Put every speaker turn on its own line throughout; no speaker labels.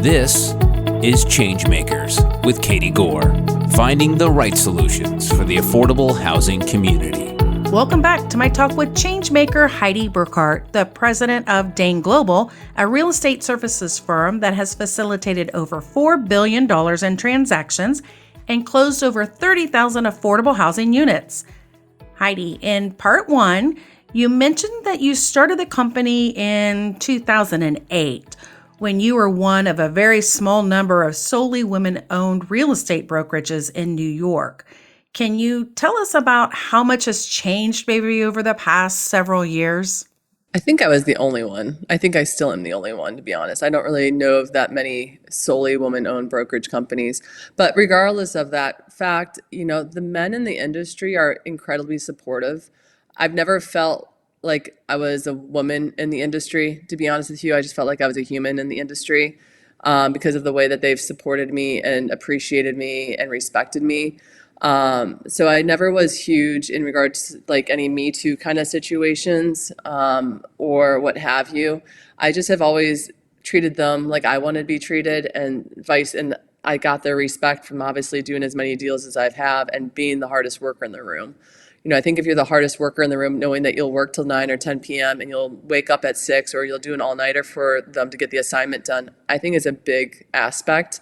This is ChangeMakers with Katie Gore, finding the right solutions for the affordable housing community.
Welcome back to my talk with ChangeMaker Heidi Burkhart, the President of Dane Global, a real estate services firm that has facilitated over $4 billion in transactions and closed over 30,000 affordable housing units. Heidi, in part one, you mentioned that you started the company in 2008 when you were one of a very small number of solely women-owned real estate brokerages in New York. Can you tell us about how much has changed maybe over the past several years?
I think I was the only one. I think I still am the only one, to be honest. I don't really know of that many solely woman-owned brokerage companies. But regardless of that fact, the men in the industry are incredibly supportive. I've never felt like I was a woman in the industry, to be honest with you. I just felt like I was a human in the industry because of the way that they've supported me and appreciated me and respected me. So I never was huge in regards to like any Me Too kind of situations or what have you. I just have always treated them like I wanted to be treated and I got their respect from obviously doing as many deals as I've have and being the hardest worker in the room. I think if you're the hardest worker in the room, knowing that you'll work till 9 or 10 p.m. and you'll wake up at 6 or you'll do an all-nighter for them to get the assignment done, I think is a big aspect.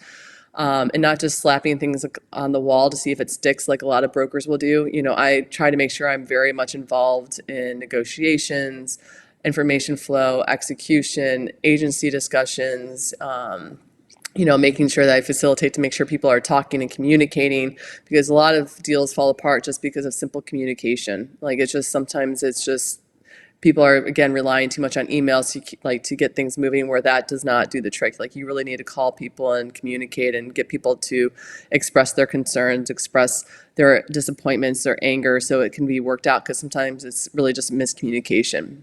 And not just slapping things on the wall to see if it sticks like a lot of brokers will do. I try to make sure I'm very much involved in negotiations, information flow, execution, agency discussions, making sure that I facilitate to make sure people are talking and communicating, because a lot of deals fall apart just because of simple communication. Sometimes it's just people are, again, relying too much on emails to get things moving, where that does not do the trick. You really need to call people and communicate and get people to express their concerns, express their disappointments, their anger, so it can be worked out, because sometimes it's really just miscommunication.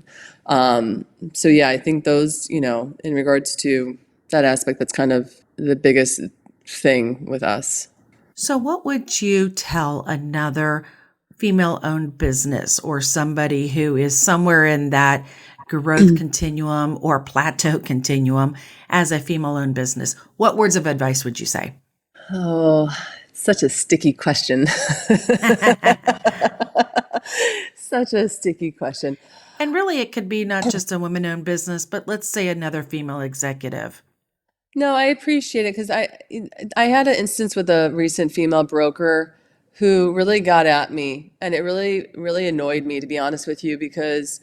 I think those, in regards to that aspect, that's kind of the biggest thing with us.
So what would you tell another female-owned business or somebody who is somewhere in that growth continuum or plateau continuum as a female-owned business? What words of advice would you say?
Oh, such a sticky question. Such a sticky question.
And really, it could be not just a women-owned business, but let's say another female executive.
No, I appreciate it, because I had an instance with a recent female broker who really got at me, and it really, really annoyed me, to be honest with you, because,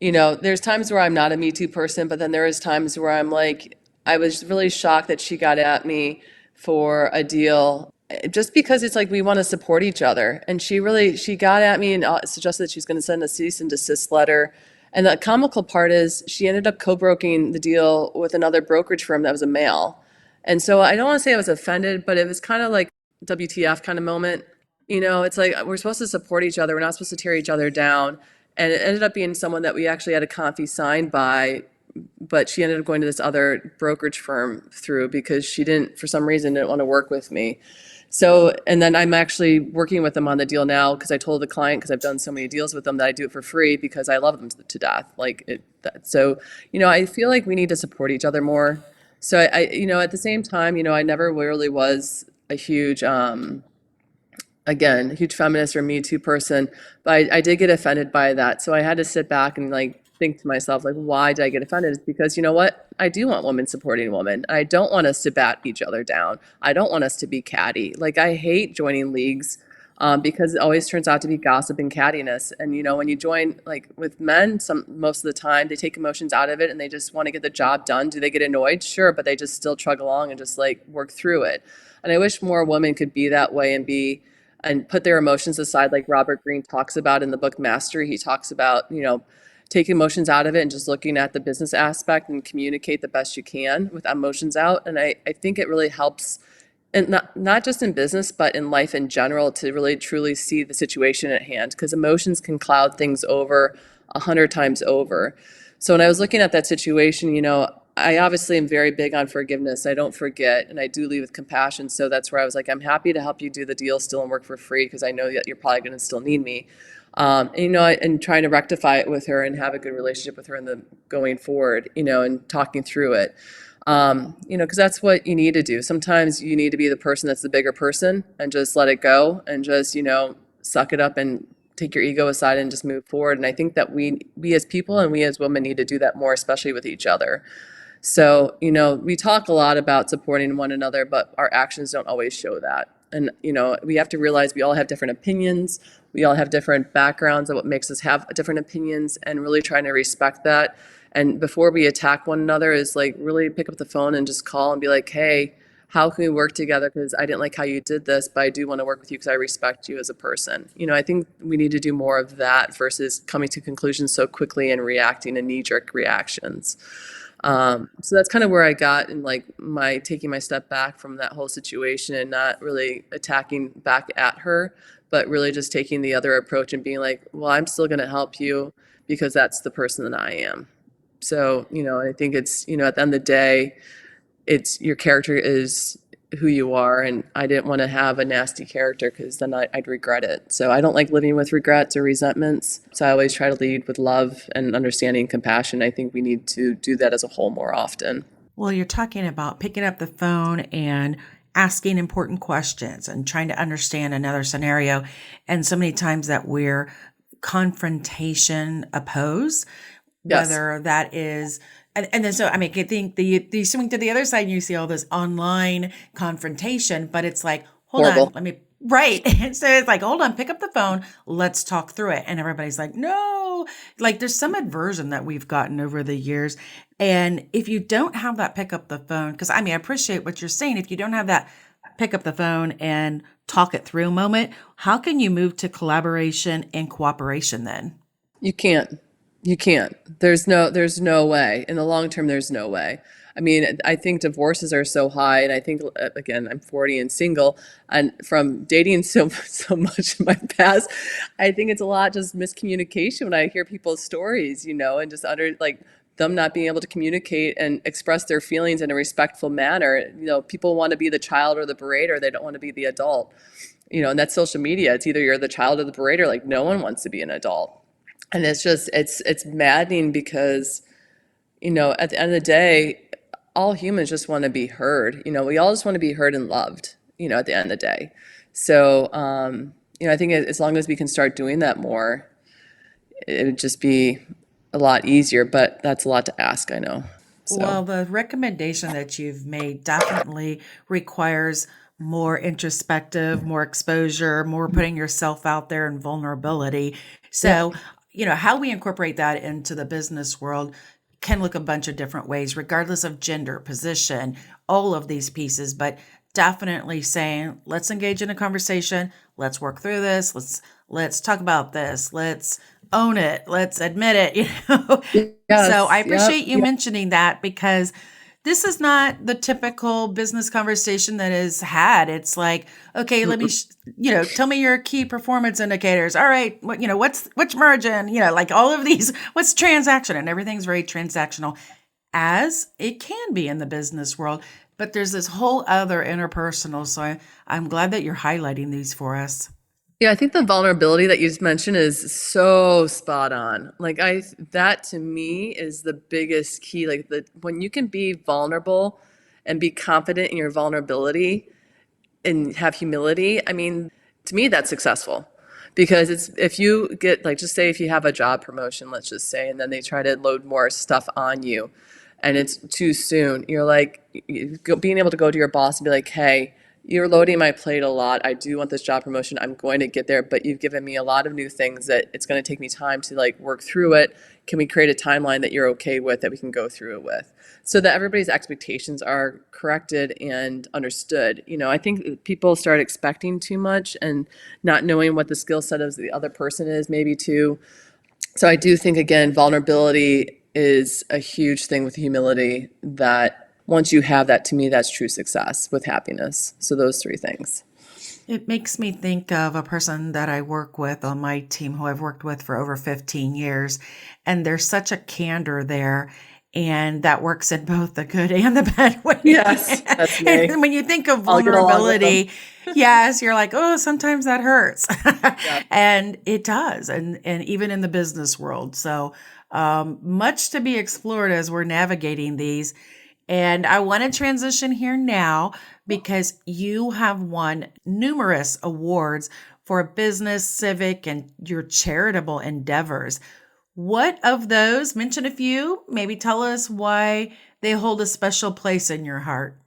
there's times where I'm not a Me Too person, but then there is times where I'm like, I was really shocked that she got at me for a deal, just because it's like we want to support each other. And she got at me and suggested that she's going to send a cease and desist letter. And the comical part is she ended up co-broking the deal with another brokerage firm that was a male. And so I don't want to say I was offended, but it was kind of like WTF kind of moment. It's like we're supposed to support each other. We're not supposed to tear each other down. And it ended up being someone that we actually had a confi signed by, but she ended up going to this other brokerage firm through because she for some reason, didn't want to work with me. So, and then I'm actually working with them on the deal now, because I told the client, because I've done so many deals with them, that I do it for free because I love them to death. So, I feel like we need to support each other more. So I at the same time, I never really was a huge, huge feminist or Me Too person, but I did get offended by that. So I had to sit back and think to myself, why did I get offended? It's because, you know what? I do want women supporting women. I don't want us to bat each other down. I don't want us to be catty. I hate joining leagues because it always turns out to be gossip and cattiness. And, when you join, with men, most of the time, they take emotions out of it and they just want to get the job done. Do they get annoyed? Sure, but they just still chug along and just work through it. And I wish more women could be that way and put their emotions aside, like Robert Greene talks about in the book Mastery. He talks about, take emotions out of it and just looking at the business aspect and communicate the best you can with emotions out. And I think it really helps, and not just in business, but in life in general, to really truly see the situation at hand, because emotions can cloud things over 100 times over. So when I was looking at that situation, I obviously am very big on forgiveness. I don't forget, and I do lead with compassion. So that's where I was like, I'm happy to help you do the deal still and work for free, because I know that you're probably going to still need me. And trying to rectify it with her and have a good relationship with her in the going forward, and talking through it. Because that's what you need to do. Sometimes you need to be the person that's the bigger person and just let it go and just, suck it up and take your ego aside and just move forward. And I think that we as people and we as women need to do that more, especially with each other. So, we talk a lot about supporting one another, but our actions don't always show that. And, we have to realize we all have different opinions. We all have different backgrounds of what makes us have different opinions, and really trying to respect that. And before we attack one another is like really pick up the phone and just call and be like, hey, how can we work together? Because I didn't like how you did this, but I do want to work with you because I respect you as a person. I think we need to do more of that versus coming to conclusions so quickly and reacting in knee-jerk reactions. So that's kind of where I got in like my taking my step back from that whole situation and not really attacking back at her, but really just taking the other approach and being like, well, I'm still going to help you because that's the person that I am. So, I think it's, at the end of the day, it's your character is who you are. And I didn't want to have a nasty character because then I'd regret it. So I don't like living with regrets or resentments. So I always try to lead with love and understanding and compassion. I think we need to do that as a whole more often.
Well, you're talking about picking up the phone and asking important questions and trying to understand another scenario. And so many times that we're confrontation opposed,
Yes.
whether that is, and then so, I mean, I think you swing to the other side and you see all this online confrontation, but it's like, hold
Horrible.
on, right. And so it's like, hold on, pick up the phone, let's talk through it. And everybody's like, no, like there's some aversion that we've gotten over the years. And if you don't have that pick up the phone, because I appreciate what you're saying. If you don't have that pick up the phone and talk it through moment, how can you move to collaboration and cooperation then?
You can't. There's no way. In the long term, there's no way. I think divorces are so high, and I think, again, I'm 40 and single, and from dating so much in my past, I think it's a lot just miscommunication when I hear people's stories, and just them not being able to communicate and express their feelings in a respectful manner. People want to be the child or the berater. They don't want to be the adult. And that's social media. It's either you're the child or the berater. Like no one wants to be an adult. And it's just, it's maddening because, at the end of the day, all humans just want to be heard. We all just want to be heard and loved, at the end of the day. So, I think as long as we can start doing that more, it would just be a lot easier, but that's a lot to ask, I know. So.
Well, the recommendation that you've made definitely requires more introspective, more exposure, more putting yourself out there and vulnerability. So, how we incorporate that into the business world can look a bunch of different ways, regardless of gender, position, all of these pieces, but definitely saying, let's engage in a conversation. Let's work through this. Let's talk about this. Let's own it. Let's admit it,
Yes,
So I appreciate you
yep.
mentioning that because this is not the typical business conversation that is had. It's like, okay, let me, tell me your key performance indicators. All right, what's margin? Like all of these, what's transaction? And everything's very transactional, as it can be in the business world. But there's this whole other interpersonal. So I'm glad that you're highlighting these for us.
Yeah, I think the vulnerability that you just mentioned is so spot on. That to me is the biggest key. When you can be vulnerable and be confident in your vulnerability and have humility, to me that's successful. Because if you get just say if you have a job promotion, let's just say, and then they try to load more stuff on you and it's too soon, you're being able to go to your boss and be like, hey, you're loading my plate a lot. I do want this job promotion. I'm going to get there, but you've given me a lot of new things that it's going to take me time to work through it. Can we create a timeline that you're okay with, that we can go through it with, so that everybody's expectations are corrected and understood? I think people start expecting too much and not knowing what the skill set of the other person is maybe too. So I do think, again, vulnerability is a huge thing with humility, that once you have that, to me, that's true success with happiness. So those three things.
It makes me think of a person that I work with on my team who I've worked with for over 15 years. And there's such a candor there. And that works in both the good and the bad way.
Yes, that's me.
And when you think of vulnerability, yes, you're like, oh, sometimes that hurts. Yeah. And it does. And even in the business world. So much to be explored as we're navigating these. And I want to transition here now because you have won numerous awards for business, civic, and your charitable endeavors. What of those? Mention a few. Maybe tell us why they hold a special place in your heart.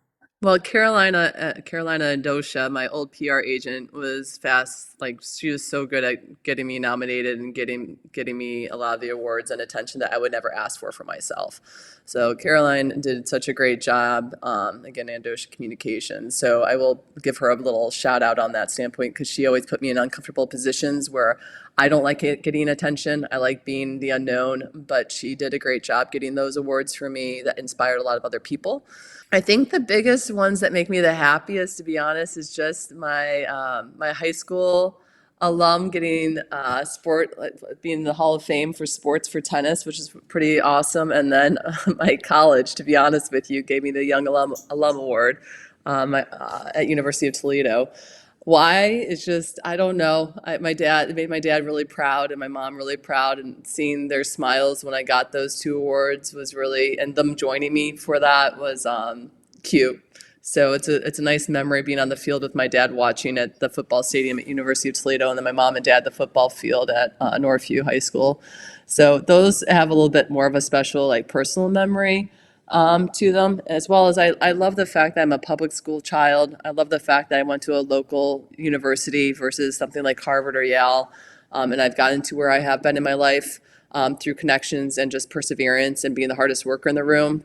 Well, Carolina Dosha, my old PR agent, was fast. Like she was so good at getting me nominated and getting me a lot of the awards and attention that I would never ask for myself. So Caroline did such a great job. Again, Dosha Communications. So I will give her a little shout out on that standpoint because she always put me in uncomfortable positions where I don't like getting attention. I like being the unknown, but she did a great job getting those awards for me that inspired a lot of other people. I think the biggest ones that make me the happiest, to be honest, is just my high school alum getting being in the Hall of Fame for sports for tennis, which is pretty awesome. And then my college, to be honest with you, gave me the Young Alum Award at University of Toledo. Why? It's just, I don't know. It made my dad really proud and my mom really proud, and seeing their smiles when I got those two awards was really, and them joining me for that was cute. So it's a nice memory being on the field with my dad watching at the football stadium at University of Toledo, and then my mom and dad the football field at Northview High School. So those have a little bit more of a special like personal memory to them, as well as I love the fact that I'm a public school child. I love the fact that I went to a local university versus something like Harvard or Yale, and I've gotten to where I have been in my life through connections and just perseverance and being the hardest worker in the room.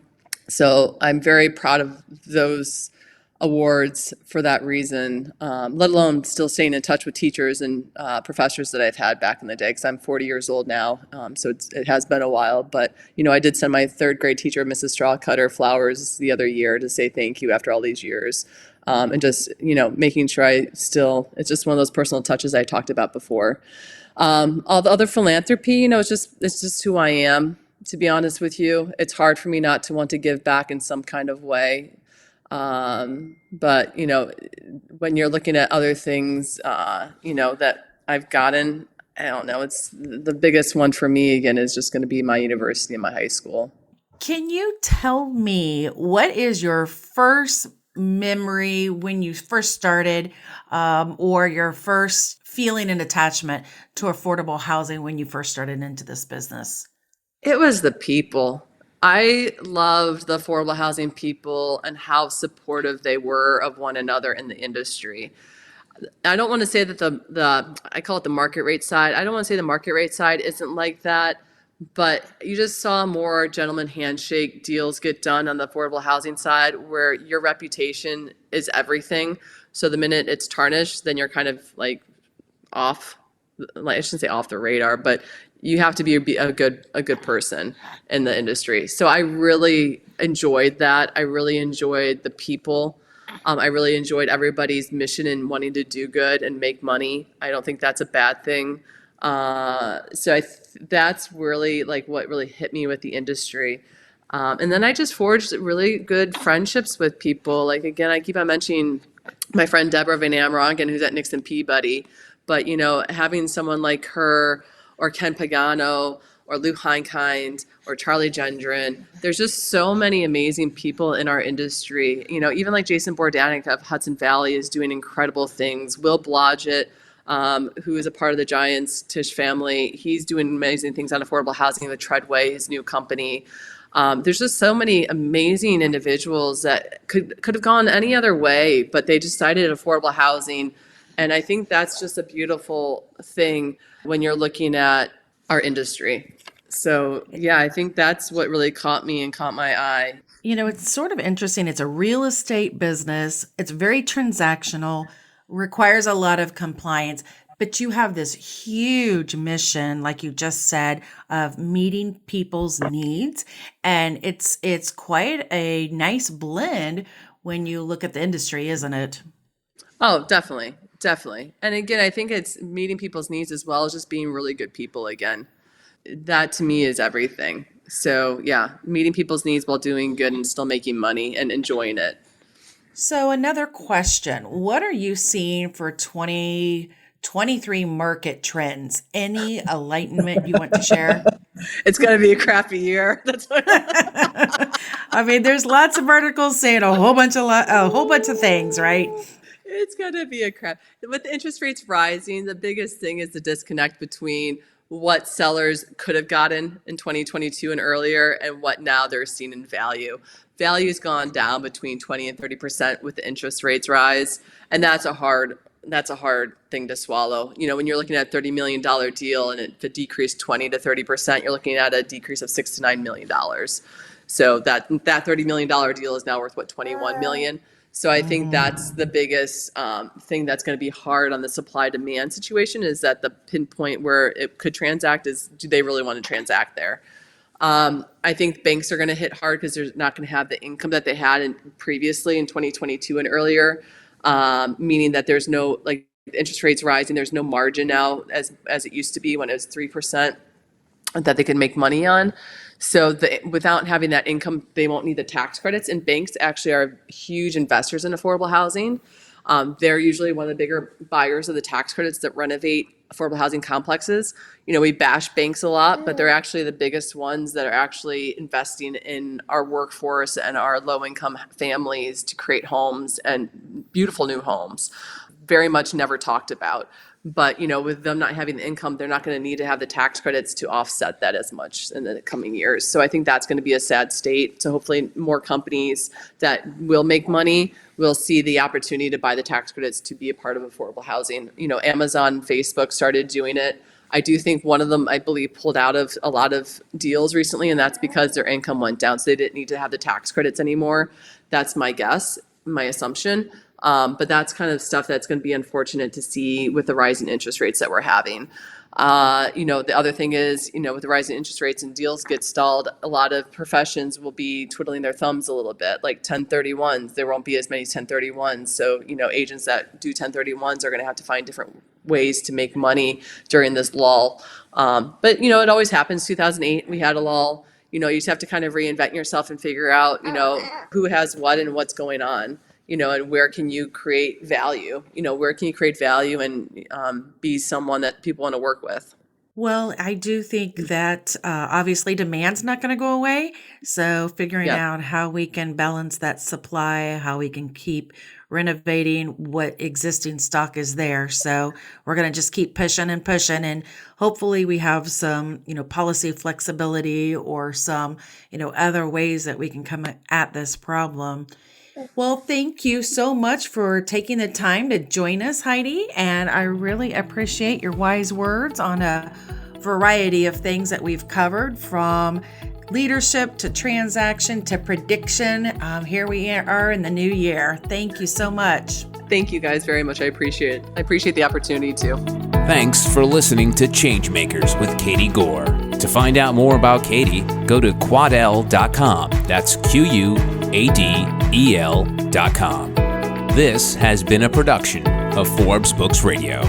So I'm very proud of those awards for that reason, let alone still staying in touch with teachers and professors that I've had back in the day, because I'm 40 years old now, so it has been a while. But, I did send my third grade teacher, Mrs. Strawcutter, flowers the other year to say thank you after all these years. And just, making sure it's just one of those personal touches I talked about before. All the other philanthropy, it's just who I am, to be honest with you. It's hard for me not to want to give back in some kind of way. But when you're looking at other things, that I've gotten, I don't know, it's the biggest one for me again is just going to be my university and my high school.
Can you tell me what is your first memory when you first started, or your first feeling and attachment to affordable housing when you first started into this business?
It was the people. I loved the affordable housing people and how supportive they were of one another in the industry. I don't want to say that I call it the market rate side. I don't want to say the market rate side isn't like that, but you just saw more gentleman handshake deals get done on the affordable housing side where your reputation is everything. So the minute it's tarnished, then you're kind of like off, like I shouldn't say off the radar, but you have to be a good person in the industry. So I really enjoyed that. I really enjoyed the people. I really enjoyed everybody's mission in wanting to do good and make money. I don't think that's a bad thing. That's really like what really hit me with the industry. And then I just forged really good friendships with people. Like, again, I keep on mentioning my friend Deborah Van Amrongen, who's at Nixon Peabody. But, having someone like her or Ken Pagano or Lou Heinkind or Charlie Gendron, there's just so many amazing people in our industry. Even like Jason Bordanik of Hudson Valley is doing incredible things. Will Blodgett, who is a part of the Giants Tisch family, he's doing amazing things on affordable housing with Treadway, his new company. There's just so many amazing individuals that could have gone any other way, but they decided affordable housing. And I think that's just a beautiful thing when you're looking at our industry. So, yeah, I think that's what really caught me and caught my eye.
It's sort of interesting. It's a real estate business. It's very transactional, requires a lot of compliance, but you have this huge mission, like you just said, of meeting people's needs. And it's quite a nice blend when you look at the industry, isn't it?
Oh, definitely. Definitely. And again, I think it's meeting people's needs as well as just being really good people again. That to me is everything. So yeah, meeting people's needs while doing good and still making money and enjoying it.
So another question, what are you seeing for 2023 market trends? Any enlightenment you want to share?
It's going to be a crappy year. That's what
I mean, there's lots of articles saying a whole bunch of things, right?
It's going to be a crap. With the interest rates rising, the biggest thing is the disconnect between what sellers could have gotten in 2022 and earlier and what now they're seeing in value. Value's gone down between 20 and 30% with the interest rates rise, and that's a hard thing to swallow. When you're looking at a $30 million deal and if it decreased 20 to 30%, you're looking at a decrease of $6 to $9 million. So that $30 million deal is now worth, $21 million? So I think that's the biggest thing that's going to be hard on the supply-demand situation, is that the pinpoint where it could transact is, do they really want to transact there? I think banks are going to hit hard because they're not going to have the income that they had previously in 2022 and earlier, meaning that there's no, like, interest rates rising, there's no margin now as it used to be when it was 3% that they could make money on. So without having that income, they won't need the tax credits. And banks actually are huge investors in affordable housing. They're usually one of the bigger buyers of the tax credits that renovate affordable housing complexes. We bash banks a lot, but they're actually the biggest ones that are actually investing in our workforce and our low-income families to create homes and beautiful new homes. Very much never talked about. But, with them not having the income, they're not going to need to have the tax credits to offset that as much in the coming years. So I think that's going to be a sad state. So hopefully more companies that will make money will see the opportunity to buy the tax credits to be a part of affordable housing. Amazon, Facebook started doing it. I do think one of them, I believe, pulled out of a lot of deals recently, and that's because their income went down. So they didn't need to have the tax credits anymore. That's my guess, my assumption. But that's kind of stuff that's going to be unfortunate to see with the rising interest rates that we're having. The other thing is, with the rising interest rates and deals get stalled, a lot of professions will be twiddling their thumbs a little bit, like 1031s. There won't be as many 1031s. So, agents that do 1031s are going to have to find different ways to make money during this lull. But, it always happens. 2008, we had a lull. You just have to kind of reinvent yourself and figure out, who has what and what's going on. And where can you create value? Where can you create value and be someone that people want to work with?
Well, I do think that obviously demand's not going to go away. So figuring out how we can balance that supply, how we can keep renovating what existing stock is there. So we're going to just keep pushing and hopefully we have some, policy flexibility or some, other ways that we can come at this problem. Well, thank you so much for taking the time to join us, Heidi. And I really appreciate your wise words on a variety of things that we've covered, from leadership to transaction to prediction. Here we are in the new year. Thank you so much.
Thank you guys very much. I appreciate it. I appreciate the opportunity too.
Thanks for listening to ChangeMakers with Katie Gore. To find out more about Katie, go to quadel.com. That's QUADEL.com. This has been a production of Forbes Books Radio.